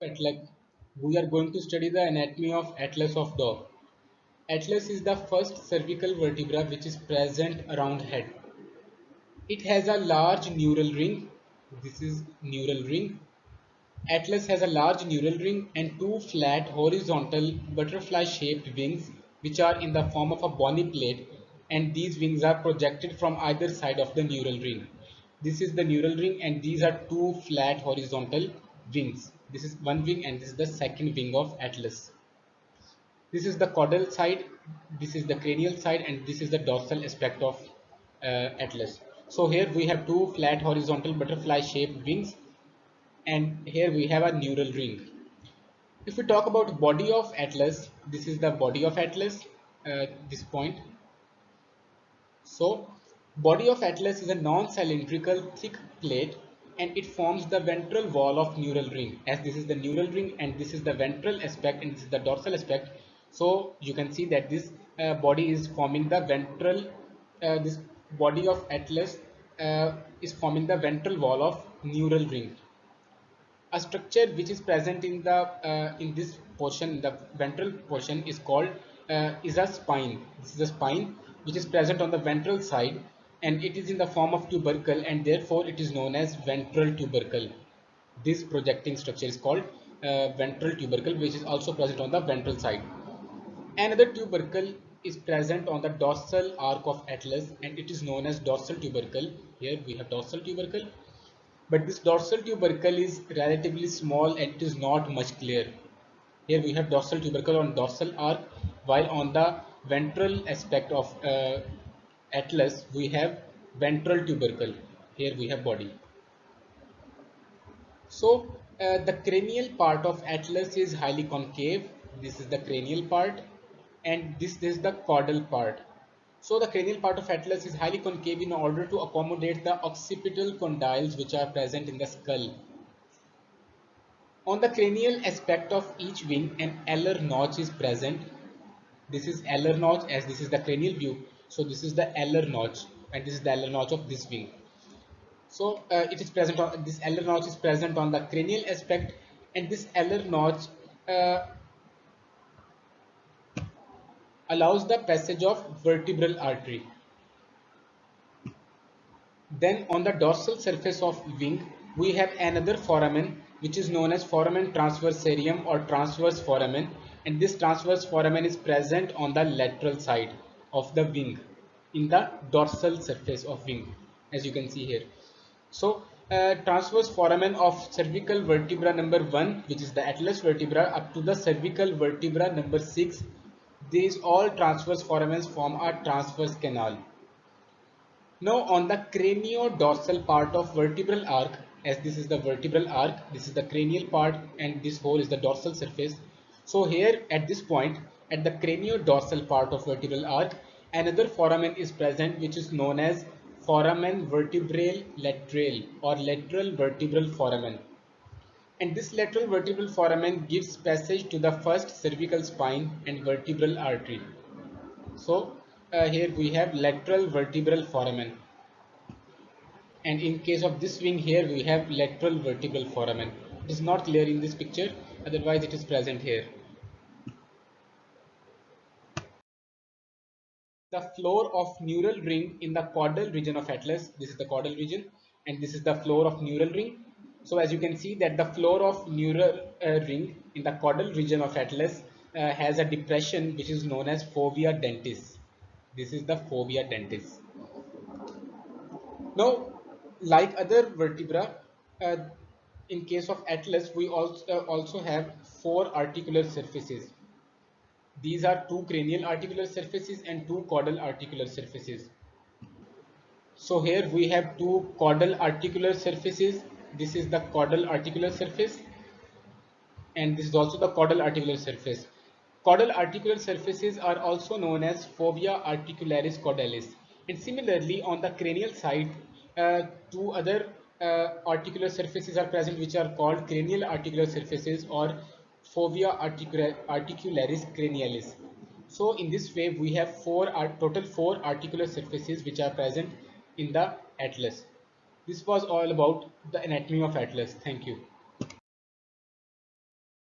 But like we are going to study the anatomy of atlas of dog. Atlas is the first cervical vertebra which is present around head. It has a large neural ring. This is neural ring. Atlas has a large neural ring and two flat horizontal butterfly shaped wings which are in the form of a bony plate, and these wings are projected from either side of the neural ring. This is the neural ring and these are two flat horizontal wings. This is one wing and this is the second wing of Atlas. This is the caudal side, this is the cranial side, and this is the dorsal aspect of Atlas. So here we have two flat horizontal butterfly shaped wings, and here we have a neural ring. If we talk about body of Atlas, this is the body of Atlas, this point. So, body of Atlas is a non-cylindrical thick plate and it forms the ventral wall of neural ring. As this is the neural ring and this is the ventral aspect and this is the dorsal aspect. So, you can see that this body is forming the ventral, this body of Atlas is forming the ventral wall of neural ring. A structure which is present in this portion, the ventral portion, is called is a spine. This is a spine which is present on the ventral side, and it is in the form of tubercle, and therefore it is known as ventral tubercle. This projecting structure is called ventral tubercle, which is also present on the ventral side. Another tubercle is present on the dorsal arc of Atlas, and it is known as dorsal tubercle. Here we have dorsal tubercle, but this dorsal tubercle is relatively small and it is not much clear. Here we have dorsal tubercle on dorsal arc, while on the ventral aspect of Atlas we have ventral tubercle. Here we have body. So the cranial part of Atlas is highly concave. This is the cranial part, and this is the caudal part. So the cranial part of Atlas is highly concave in order to accommodate the occipital condyles which are present in the skull. On the cranial aspect of each wing, an alar notch is present. This is alar notch, as this is the cranial view. So this is the alar notch, and this is the alar notch of this wing. So it is present on this alar notch is present on the cranial aspect, and this alar notch uh, allows the passage of vertebral artery. Then on the dorsal surface of wing, we have another foramen which is known as foramen transversarium or transverse foramen, and this transverse foramen is present on the lateral side of the wing in the dorsal surface of wing, as you can see here. So transverse foramen of cervical vertebra number 1, which is the atlas vertebra, up to the cervical vertebra number 6, these all transverse foramens form a transverse canal. Now on the cranio-dorsal part of vertebral arc, as this is the vertebral arc, this is the cranial part, and this whole is the dorsal surface. So here at this point, at the cranio-dorsal part of vertebral arc, another foramen is present which is known as foramen vertebrale lateral or lateral vertebral foramen. And this lateral vertebral foramen gives passage to the first cervical spine and vertebral artery. So here we have lateral vertebral foramen. And in case of this wing, here we have lateral vertebral foramen. It is not clear in this picture, otherwise it is present here. The floor of neural ring in the caudal region of atlas, this is the caudal region, and this is the floor of neural ring. So as you can see that the floor of neural ring in the caudal region of atlas has a depression which is known as fovea dentis. This is the fovea dentis. Now, like other vertebra, uh, in case of atlas, we also have four articular surfaces. These are two cranial articular surfaces and two caudal articular surfaces. So here we have two caudal articular surfaces. This is the caudal articular surface, and this is also the caudal articular surface. Caudal articular surfaces are also known as fovea articularis caudalis. And similarly, on the cranial side, two other articular surfaces are present which are called cranial articular surfaces or fovea articularis cranialis. So in this way, we have total four articular surfaces which are present in the atlas. This was all about the anatomy of atlas. Thank you.